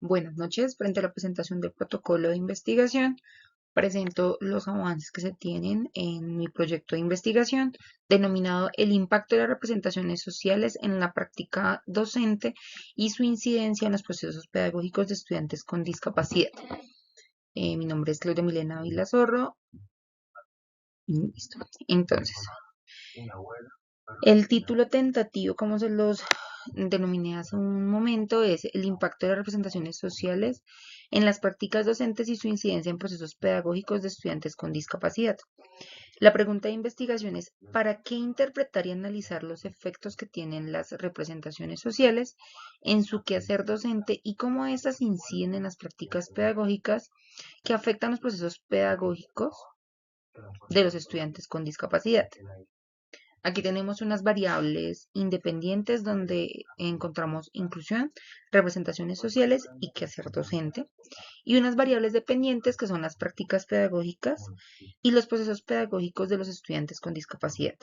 Buenas noches. Frente a la presentación del protocolo de investigación, presento los avances que se tienen en mi proyecto de investigación denominado El impacto de las representaciones sociales en la práctica docente y su incidencia en los procesos pedagógicos de estudiantes con discapacidad. Mi nombre es Claudia Milena Vilazorro. Y listo. Entonces, el título tentativo, como se los denominé hace un momento, es el impacto de las representaciones sociales en las prácticas docentes y su incidencia en procesos pedagógicos de estudiantes con discapacidad. La pregunta de investigación es, ¿para qué interpretar y analizar los efectos que tienen las representaciones sociales en su quehacer docente y cómo éstas inciden en las prácticas pedagógicas que afectan los procesos pedagógicos de los estudiantes con discapacidad? Aquí tenemos unas variables independientes donde encontramos inclusión, representaciones sociales y quehacer docente, y unas variables dependientes que son las prácticas pedagógicas y los procesos pedagógicos de los estudiantes con discapacidad.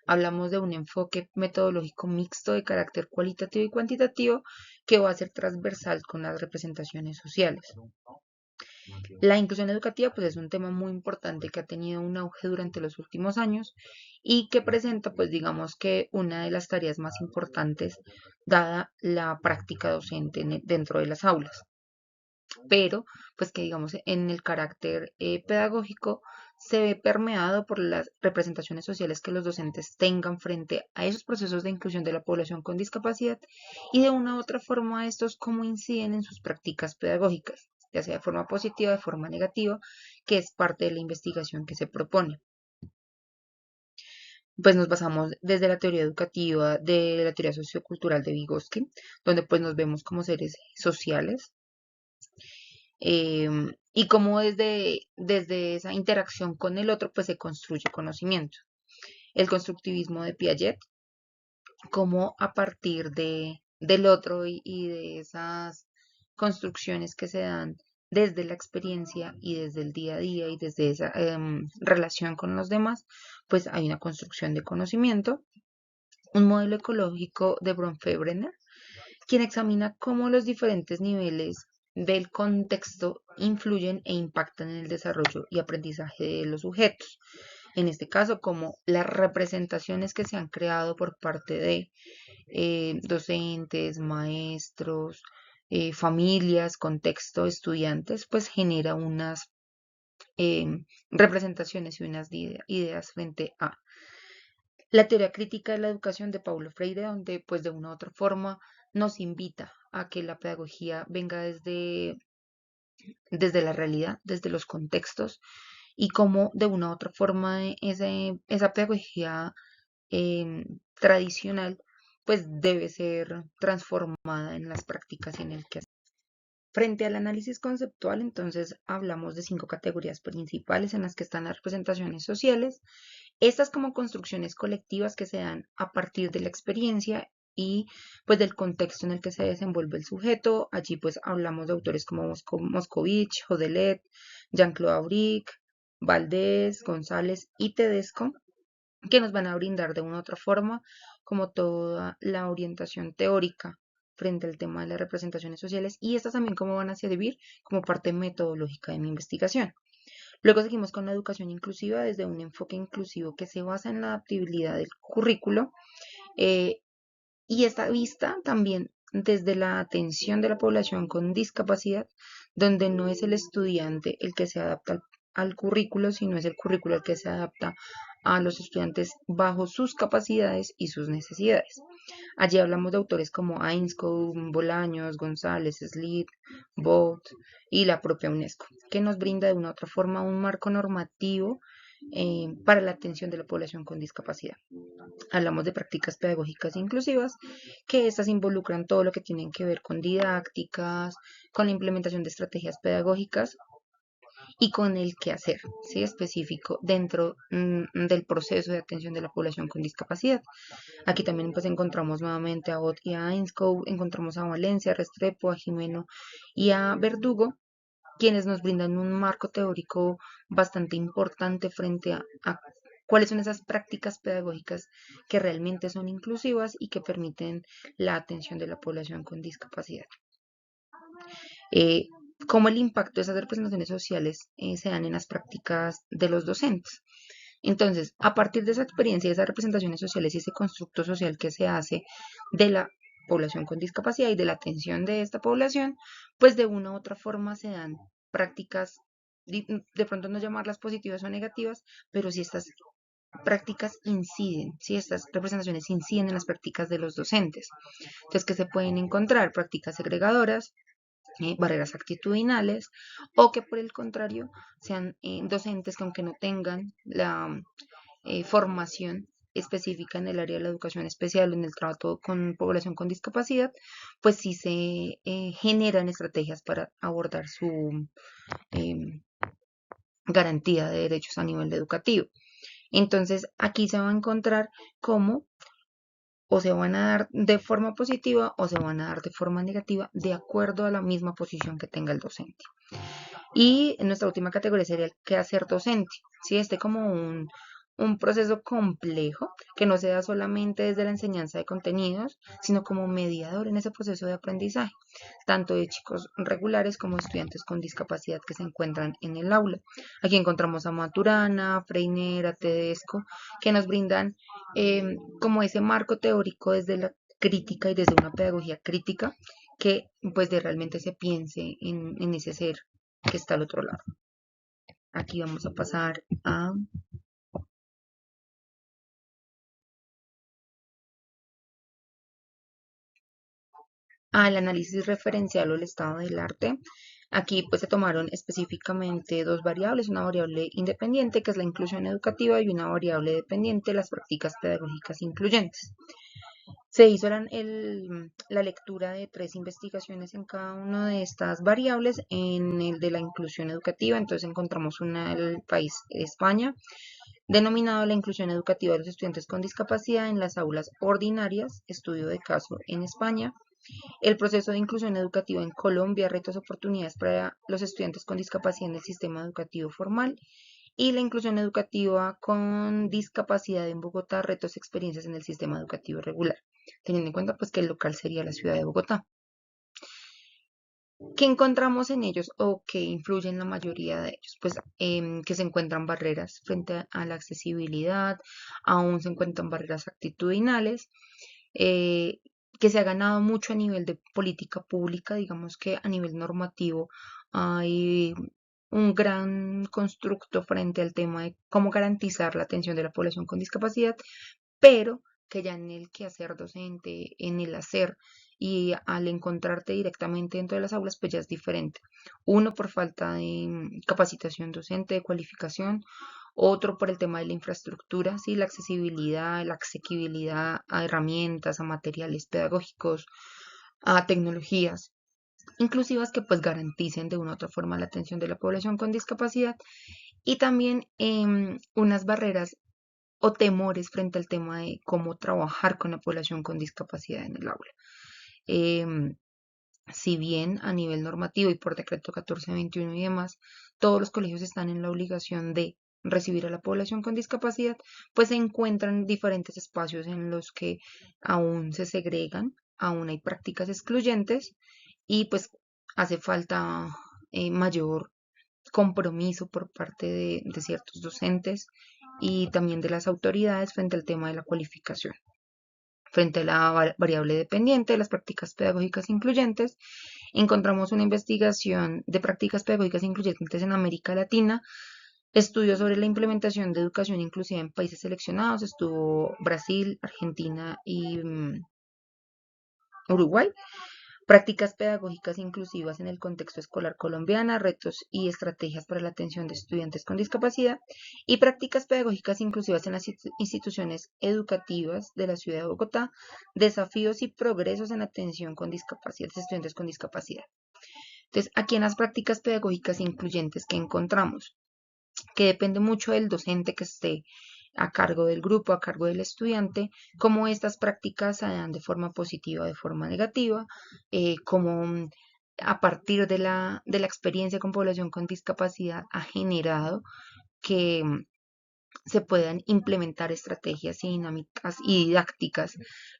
Hablamos de un enfoque metodológico mixto de carácter cualitativo y cuantitativo que va a ser transversal con las representaciones sociales. La inclusión educativa pues es un tema muy importante que ha tenido un auge durante los últimos años y que presenta pues digamos que una de las tareas más importantes dada la práctica docente dentro de las aulas. Pero pues que digamos en el carácter pedagógico se ve permeado por las representaciones sociales que los docentes tengan frente a esos procesos de inclusión de la población con discapacidad y de una u otra forma estos cómo inciden en sus prácticas pedagógicas, ya sea de forma positiva o de forma negativa, que es parte de la investigación que se propone. Pues nos basamos desde la teoría educativa de la teoría sociocultural de Vygotsky, donde pues nos vemos como seres sociales, y cómo desde esa interacción con el otro pues se construye conocimiento. El constructivismo de Piaget, cómo a partir del otro y de esas construcciones que se dan desde la experiencia y desde el día a día y desde esa relación con los demás, pues hay una construcción de conocimiento. Un modelo ecológico de Bronfenbrenner, quien examina cómo los diferentes niveles del contexto influyen e impactan en el desarrollo y aprendizaje de los sujetos. En este caso, como las representaciones que se han creado por parte de docentes, maestros, familias, contexto, estudiantes, pues genera unas representaciones y unas ideas frente a la teoría crítica de la educación de Paulo Freire, donde pues de una u otra forma nos invita a que la pedagogía venga desde la realidad, desde los contextos, y cómo de una u otra forma esa pedagogía tradicional pues debe ser transformada en las prácticas y en el que frente al análisis conceptual, entonces hablamos de 5 categorías principales en las que están las representaciones sociales, estas como construcciones colectivas que se dan a partir de la experiencia y pues del contexto en el que se desenvuelve el sujeto. Allí pues hablamos de autores como Moscovich, Jodelet, Jean-Claude Auric, Valdés, González y Tedesco, que nos van a brindar de una u otra forma como toda la orientación teórica frente al tema de las representaciones sociales y estas también cómo van a servir como parte metodológica de mi investigación. Luego seguimos con la educación inclusiva desde un enfoque inclusivo que se basa en la adaptabilidad del currículo eh, y está vista también desde la atención de la población con discapacidad, donde no es el estudiante el que se adapta al currículo, sino es el currículo el que se adapta a los estudiantes bajo sus capacidades y sus necesidades. Allí hablamos de autores como Ainscough, Bolaños, González, Slid, Bolt y la propia UNESCO, que nos brinda de una u otra forma un marco normativo para la atención de la población con discapacidad. Hablamos de prácticas pedagógicas inclusivas, que estas involucran todo lo que tienen que ver con didácticas, con la implementación de estrategias pedagógicas y con el quehacer, ¿sí? Específico dentro del proceso de atención de la población con discapacidad. Aquí también pues encontramos nuevamente a Ott y a Ainscough, encontramos a Valencia, a Restrepo, a Jimeno y a Verdugo, quienes nos brindan un marco teórico bastante importante frente a cuáles son esas prácticas pedagógicas que realmente son inclusivas y que permiten la atención de la población con discapacidad. cómo el impacto de esas representaciones sociales se dan en las prácticas de los docentes. Entonces, a partir de esa experiencia, de esas representaciones sociales y ese constructo social que se hace de la población con discapacidad y de la atención de esta población, pues de una u otra forma se dan prácticas, de pronto no llamarlas positivas o negativas, pero si estas prácticas inciden, si estas representaciones inciden en las prácticas de los docentes. Entonces, que se pueden encontrar prácticas segregadoras, barreras actitudinales, o que por el contrario sean docentes que aunque no tengan la formación específica en el área de la educación especial, en el trato con población con discapacidad, pues sí se generan estrategias para abordar su eh, garantía de derechos a nivel educativo. Entonces, aquí se va a encontrar cómo o se van a dar de forma positiva o se van a dar de forma negativa de acuerdo a la misma posición que tenga el docente. Y nuestra última categoría sería el quehacer docente, ¿sí? Este como un proceso complejo que no se da solamente desde la enseñanza de contenidos, sino como mediador en ese proceso de aprendizaje, tanto de chicos regulares como estudiantes con discapacidad que se encuentran en el aula. Aquí encontramos a Maturana, Freinera, Tedesco, que nos brindan como ese marco teórico desde la crítica y desde una pedagogía crítica que pues de realmente se piense en ese ser que está al otro lado. Aquí vamos a pasar al análisis referencial o el estado del arte. Aquí pues se tomaron específicamente dos variables, una variable independiente que es la inclusión educativa y una variable dependiente, las prácticas pedagógicas incluyentes. Se hizo la lectura de 3 investigaciones en cada una de estas variables. En el de la inclusión educativa, entonces encontramos una del país España, denominado la inclusión educativa de los estudiantes con discapacidad en las aulas ordinarias, estudio de caso en España. El proceso de inclusión educativa en Colombia, retos y oportunidades para los estudiantes con discapacidad en el sistema educativo formal. Y la inclusión educativa con discapacidad en Bogotá, retos y experiencias en el sistema educativo regular, teniendo en cuenta pues que el local sería la ciudad de Bogotá. ¿Qué encontramos en ellos o qué influye en la mayoría de ellos? Pues que se encuentran barreras frente a la accesibilidad, aún se encuentran barreras actitudinales, eh, que se ha ganado mucho a nivel de política pública, digamos que a nivel normativo hay un gran constructo frente al tema de cómo garantizar la atención de la población con discapacidad, pero que ya en el quehacer docente, en el hacer y al encontrarte directamente dentro de las aulas, pues ya es diferente. Uno por falta de capacitación docente, de cualificación, otro por el tema de la infraestructura, ¿sí? La accesibilidad, la asequibilidad a herramientas, a materiales pedagógicos, a tecnologías inclusivas que pues garanticen de una u otra forma la atención de la población con discapacidad y también unas barreras o temores frente al tema de cómo trabajar con la población con discapacidad en el aula. Em, si bien a nivel normativo y por decreto 1421 y demás, todos los colegios están en la obligación de recibir a la población con discapacidad, pues se encuentran diferentes espacios en los que aún se segregan, aún hay prácticas excluyentes y pues hace falta mayor compromiso por parte de ciertos docentes y también de las autoridades frente al tema de la cualificación. Frente a la variable dependiente de las prácticas pedagógicas incluyentes, encontramos una investigación de prácticas pedagógicas incluyentes en América Latina, estudios sobre la implementación de educación inclusiva en países seleccionados, estuvo Brasil, Argentina y Uruguay. Prácticas pedagógicas inclusivas en el contexto escolar colombiana, retos y estrategias para la atención de estudiantes con discapacidad y prácticas pedagógicas inclusivas en las instituciones educativas de la ciudad de Bogotá, desafíos y progresos en atención con discapacidad, de estudiantes con discapacidad. Entonces, aquí en las prácticas pedagógicas incluyentes que encontramos, que depende mucho del docente que esté a cargo del grupo, a cargo del estudiante, cómo estas prácticas se dan de forma positiva o de forma negativa, cómo a partir de la experiencia con población con discapacidad ha generado que se puedan implementar estrategias y dinámicas y didácticas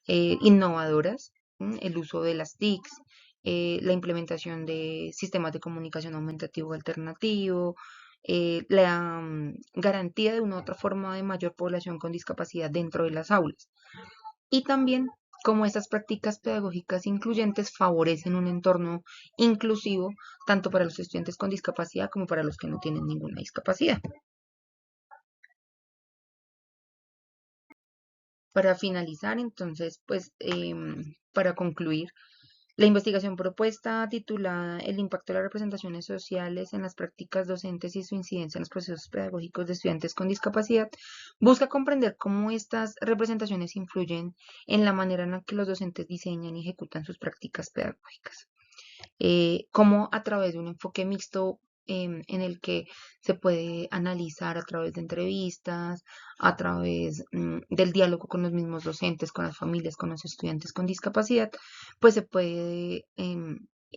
innovadoras, el uso de las TICs, la implementación de sistemas de comunicación aumentativo alternativo, la garantía de una u otra forma de mayor población con discapacidad dentro de las aulas. Y también cómo estas prácticas pedagógicas incluyentes favorecen un entorno inclusivo tanto para los estudiantes con discapacidad como para los que no tienen ninguna discapacidad. Para finalizar, entonces, pues para concluir, la investigación propuesta titulada El impacto de las representaciones sociales en las prácticas docentes y su incidencia en los procesos pedagógicos de estudiantes con discapacidad busca comprender cómo estas representaciones influyen en la manera en la que los docentes diseñan y ejecutan sus prácticas pedagógicas. Cómo a través de un enfoque mixto en el que se puede analizar a través de entrevistas, a través del diálogo con los mismos docentes, con las familias, con los estudiantes con discapacidad, pues se puede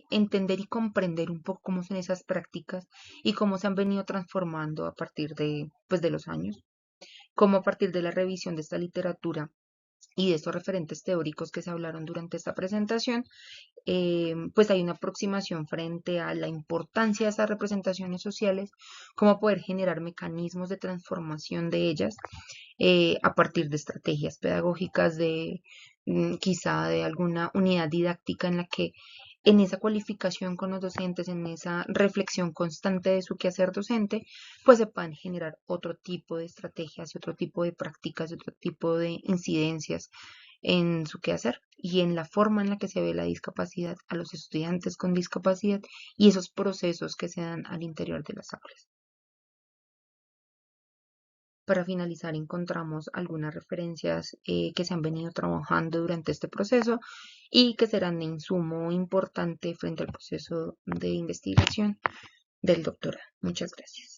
entender y comprender un poco cómo son esas prácticas y cómo se han venido transformando a partir de, pues, de los años, cómo a partir de la revisión de esta literatura y de estos referentes teóricos que se hablaron durante esta presentación, pues hay una aproximación frente a la importancia de esas representaciones sociales, cómo poder generar mecanismos de transformación de ellas a partir de estrategias pedagógicas, de quizá de alguna unidad didáctica en la que en esa cualificación con los docentes, en esa reflexión constante de su quehacer docente, pues se puedan generar otro tipo de estrategias y otro tipo de prácticas y otro tipo de incidencias en su quehacer y en la forma en la que se ve la discapacidad a los estudiantes con discapacidad y esos procesos que se dan al interior de las aulas. Para finalizar, encontramos algunas referencias que se han venido trabajando durante este proceso y que serán de insumo importante frente al proceso de investigación del doctorado. Muchas gracias.